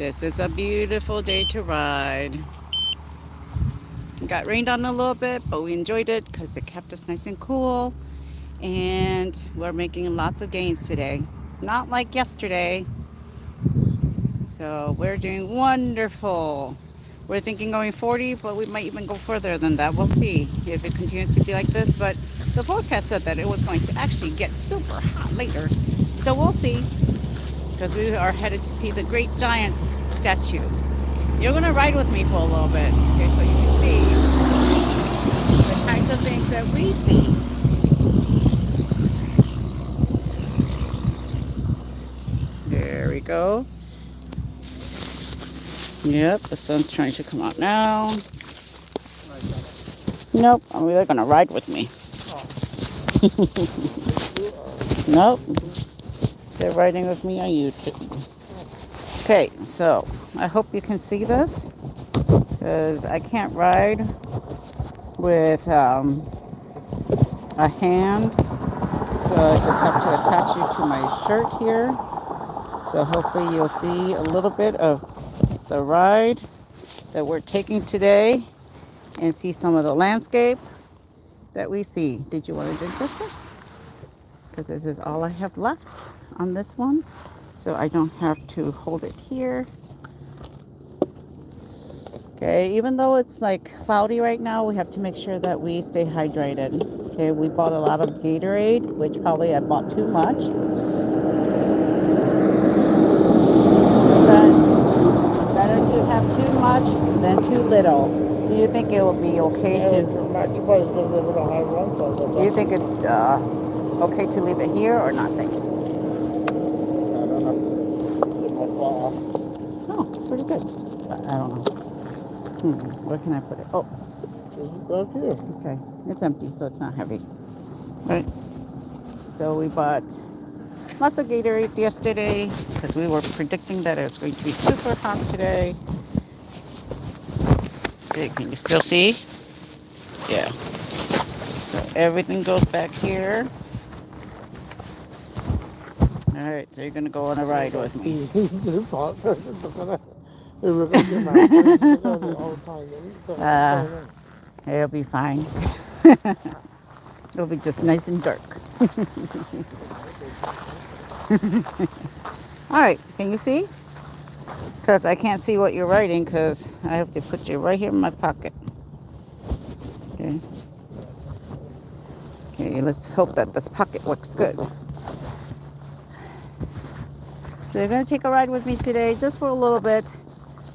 This is a beautiful day to ride. It got rained on a little bit, but we enjoyed it because it kept us nice and cool. And we're making lots of gains today. Not like yesterday. So we're doing wonderful. We're thinking going 40, but we might even go further than that. We'll see if it continues to be like this. But the forecast said that it was going to actually get super hot later. So we'll see because we are headed to see the great giant statue. You're going to ride with me for a little bit, okay, so you can see the kinds of things that we see. There we go. Yep, the sun's trying to come out now. Nope, they're going to ride with me. Nope, they're riding with me on YouTube. Okay, so I hope you can see this because I can't ride with a hand, so I just have to attach you to my shirt here. So hopefully you'll see a little bit of the ride that we're taking today and see some of the landscape that we see. Did you want to drink this first? Because this is all I have left on this one, so I don't have to hold it here. Okay, even though it's like cloudy right now, we have to make sure that we stay hydrated. Okay, we bought a lot of Gatorade, which probably I bought too much. But better to have too much than too little. Do you think it will be okay to? Do you think it's okay to leave it here or not safe? Oh, it's pretty good. But I don't know. Where can I put it? Oh, right here. Okay, it's empty, so it's not heavy. Right. So we bought lots of Gatorade yesterday because we were predicting that it was going to be super hot today. Okay, can you still see? Yeah. So everything goes back here. All right, so you're gonna go on a ride with me. It'll be fine. It'll be just nice and dark. All right, can you see? Because I can't see what you're writing because I have to put you right here in my pocket. Okay. Okay, let's hope that this pocket looks good. So you're going to take a ride with me today just for a little bit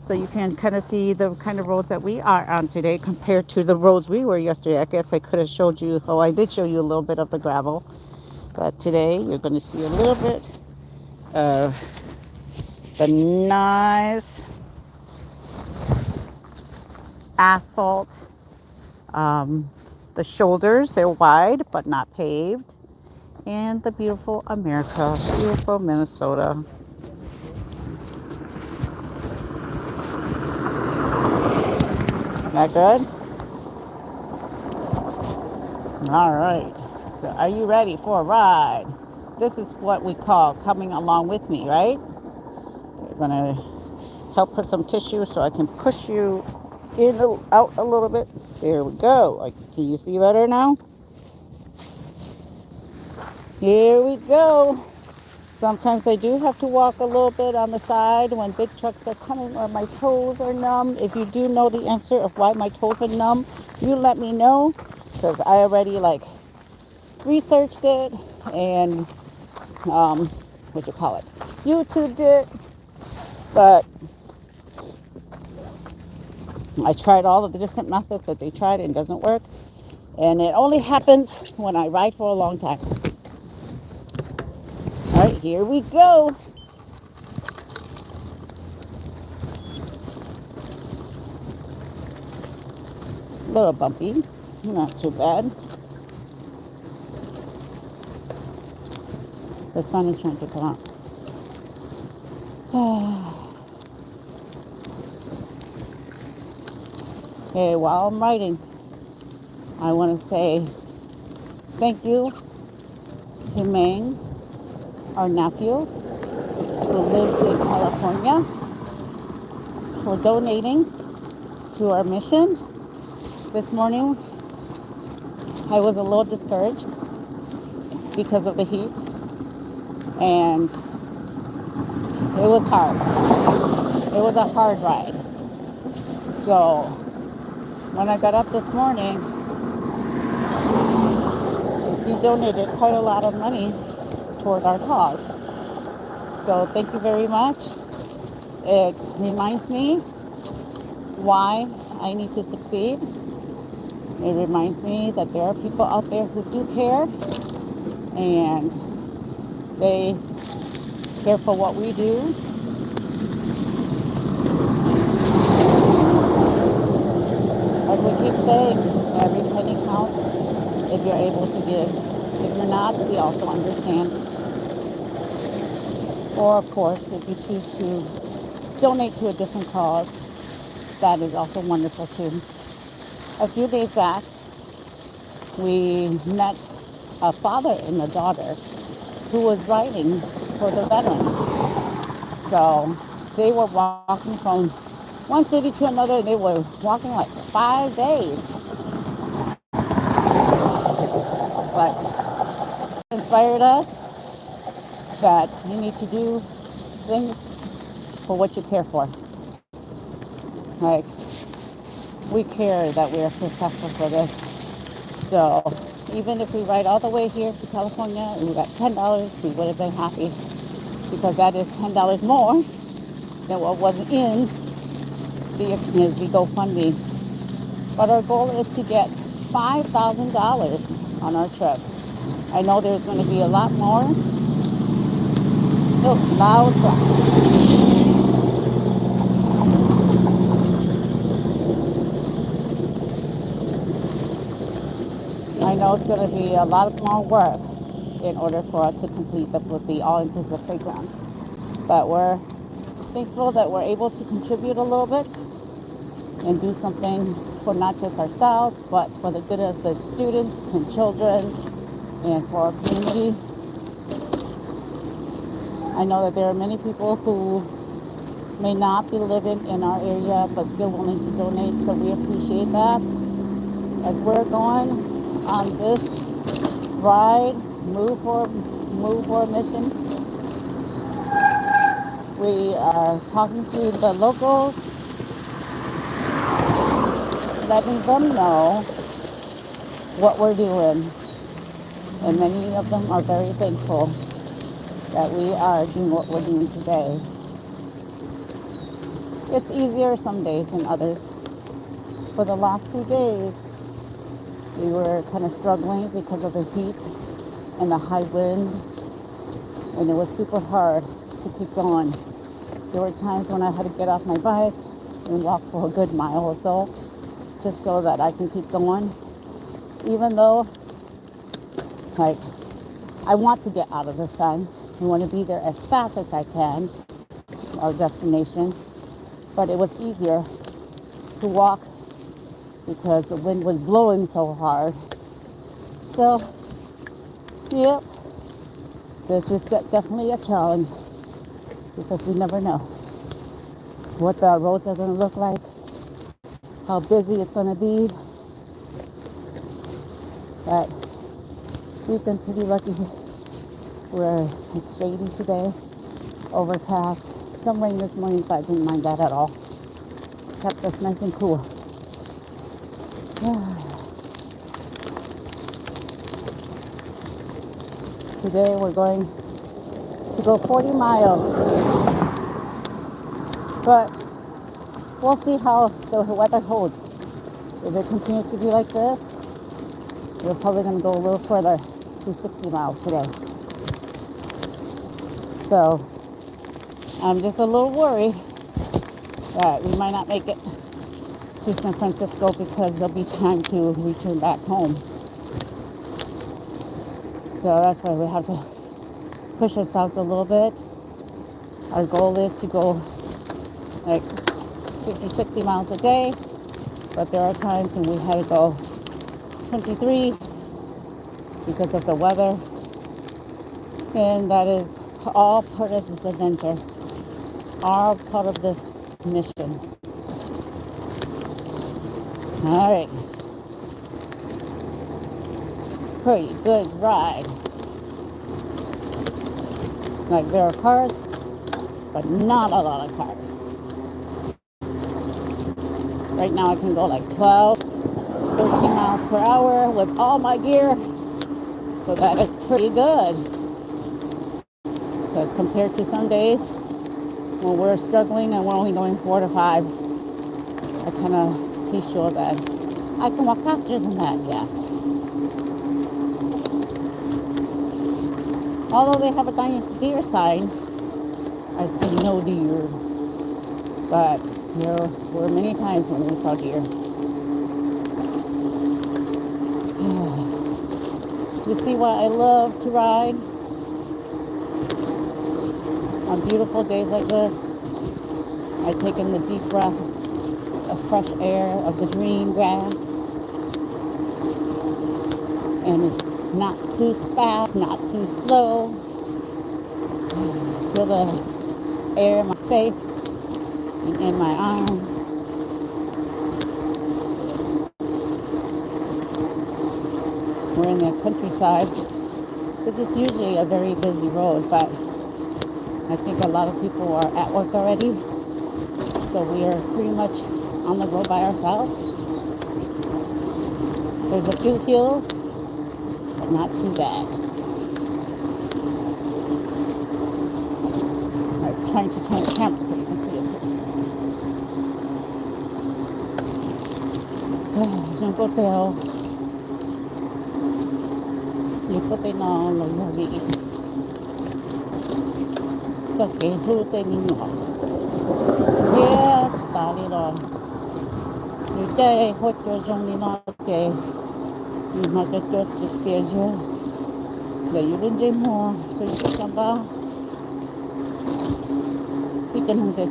so you can kind of see the kind of roads that we are on today compared to the roads we were yesterday. I guess I could have showed you, oh, I did show you a little bit of the gravel. But today you're going to see a little bit of the nice asphalt. The shoulders, they're wide but not paved. And the beautiful America, beautiful Minnesota. That good? All right. So are you ready for a ride? This is what we call coming along with me, right? We're going to help put some tissue so I can push you out a little bit. There we go. Can you see better now? Here we go. Sometimes I do have to walk a little bit on the side when big trucks are coming or my toes are numb. If you do know the answer of why my toes are numb, you let me know because I already researched it and YouTubed it. But I tried all of the different methods that they tried and it doesn't work. And it only happens when I ride for a long time. All right, here we go. A little bumpy, not too bad. The sun is trying to come out. Okay, while I'm riding, I want to say thank you to Ming, our nephew, who lives in California. for donating to our mission. This morning, I was a little discouraged because of the heat, and it was hard. It was a hard ride. So when I got up this morning, he donated quite a lot of money toward our cause. So thank you very much. It reminds me why I need to succeed. It reminds me that there are people out there who do care, and they care for what we do. Like we keep saying, every penny counts if you're able to give. If you're not, we also understand. Or of course, if you choose to donate to a different cause, that is also wonderful too. A few days back, we met a father and a daughter who was writing for the veterans. So they were walking from one city to another. They were walking like 5 days. But inspired us that you need to do things for what you care for. Like, we care that we are successful for this. So even if we ride all the way here to California and we got $10, we would have been happy, because that is $10 more than what was in the GoFundMe. But our goal is to get $5,000 on our trip. I know there's going to be a lot more. Oh, loud truck. I know it's going to be a lot more work in order for us to complete the all-inclusive playground. But we're thankful that we're able to contribute a little bit and do something for not just ourselves, but for the good of the students and children and for our community. I know that there are many people who may not be living in our area but still willing to donate, so we appreciate that. As we're going on this ride, move for a mission, we are talking to the locals, letting them know what we're doing, and many of them are very thankful that we are doing what we're doing today. It's easier some days than others. For the last 2 days, we were kind of struggling because of the heat and the high wind, and it was super hard to keep going. There were times when I had to get off my bike and walk for a good mile or so, just so that I can keep going. Even though, like, I want to get out of the sun. I want to be there as fast as I can, our destination. But it was easier to walk because the wind was blowing so hard. So, yep, this is definitely a challenge, because we never know what the roads are going to look like, how busy it's going to be. But we've been pretty lucky where it's shady today, overcast, some rain this morning, but I didn't mind that at all. Kept us nice and cool. Today we're going to go 40 miles, but we'll see how the weather holds. If it continues to be like this, we're probably going to go a little further to 60 miles today. So I'm just a little worried that we might not make it to San Francisco, because there'll be time to return back home. So that's why we have to push ourselves a little bit. Our goal is to go like 50, 60 miles a day, but there are times when we had to go 23 because of the weather, and that is all part of this adventure, all part of this mission. All right. Pretty good ride. Like there are cars, but not a lot of cars. Right now I can go like 12, 13 miles per hour with all my gear. So that is pretty good. Because compared to some days when we're struggling and we're only going 4 to 5, I kind of teach sure that I can walk faster than that, yeah. Although they have a deer sign, I see no deer. But there were many times when we saw deer. You see why I love to ride on beautiful days like this? I take in the deep breath of fresh air, of the green grass, and it's not too fast, not too slow. Feel the air in my face and in my arms. We're in the countryside. This is usually a very busy road, but I think a lot of people are at work already, so we are pretty much on the road by ourselves. There's a few hills, but not too bad. I'm trying to turn the camera so you can see it too. J'ai un cocktail. Les côtés non, non, non, so che frutte minor. Yeah, it's tali lo. You day hot your zone not day. You might get your teaser. The you didn't more, so you can come back. You can get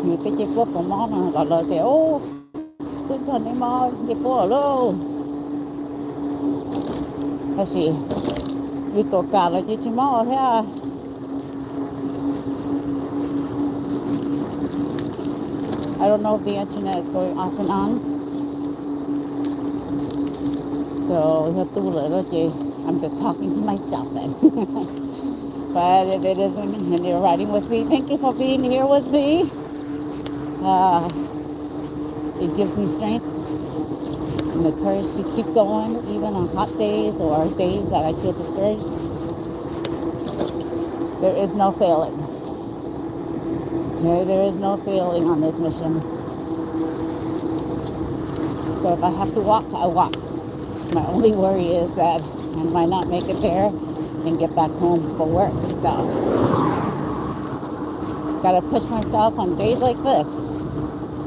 you take your foot from on and I say, oh, good turn him out, you go low. I see. You talk out like you tomorrow here. I don't know if the internet is going off and on. So I'm just talking to myself then. But if it isn't and you're riding with me, thank you for being here with me. It gives me strength and the courage to keep going even on hot days or days that I feel discouraged. There is no failing. Okay, there is no failing on this mission. So if I have to walk, I walk. My only worry is that I might not make it there and get back home for work. So gotta push myself on days like this.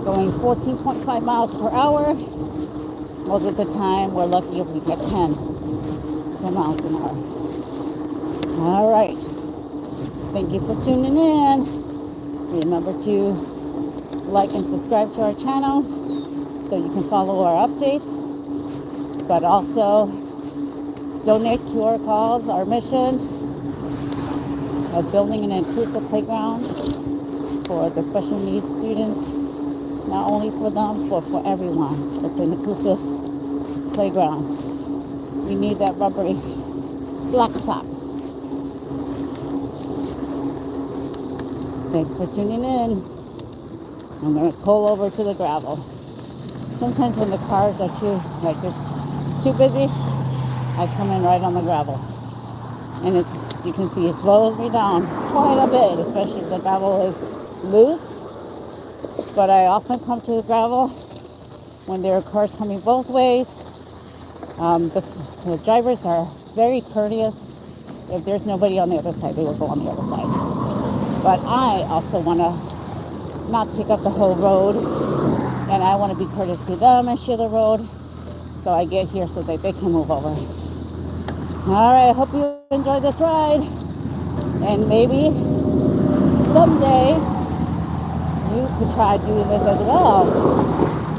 Going 14.5 miles per hour. Most of the time we're lucky if we get 10 miles an hour. All right. Thank you for tuning in. Remember to like and subscribe to our channel so you can follow our updates, but also donate to our cause, our mission of building an inclusive playground for the special needs students, not only for them, but for everyone. So it's an inclusive playground. We need that rubbery blacktop. Thanks for tuning in. I'm going to pull over to the gravel. Sometimes when the cars are too busy, I come in right on the gravel. And it's, as you can see, it slows me down quite a bit, especially if the gravel is loose. But I often come to the gravel when there are cars coming both ways. The drivers are very courteous. If there's nobody on the other side, they will go on the other side. But I also want to not take up the whole road, and I want to be courteous to them and share the road, so I get here so that they can move over. All right, I hope you enjoy this ride, and maybe someday you could try doing this as well.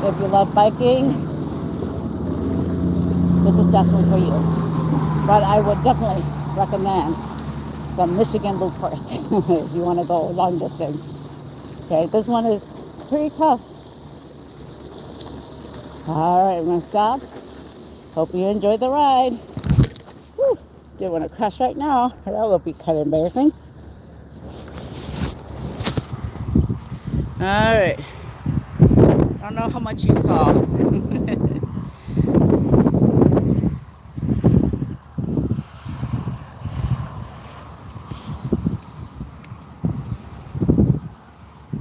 If you love biking, this is definitely for you. But I would definitely recommend the Michigan Loop first if you want to go long distance. Okay, this one is pretty tough. All right, I'm gonna stop. Hope you enjoyed the ride. Whew, didn't want to crash right now. That would be kind of embarrassing. All right. I don't know how much you saw.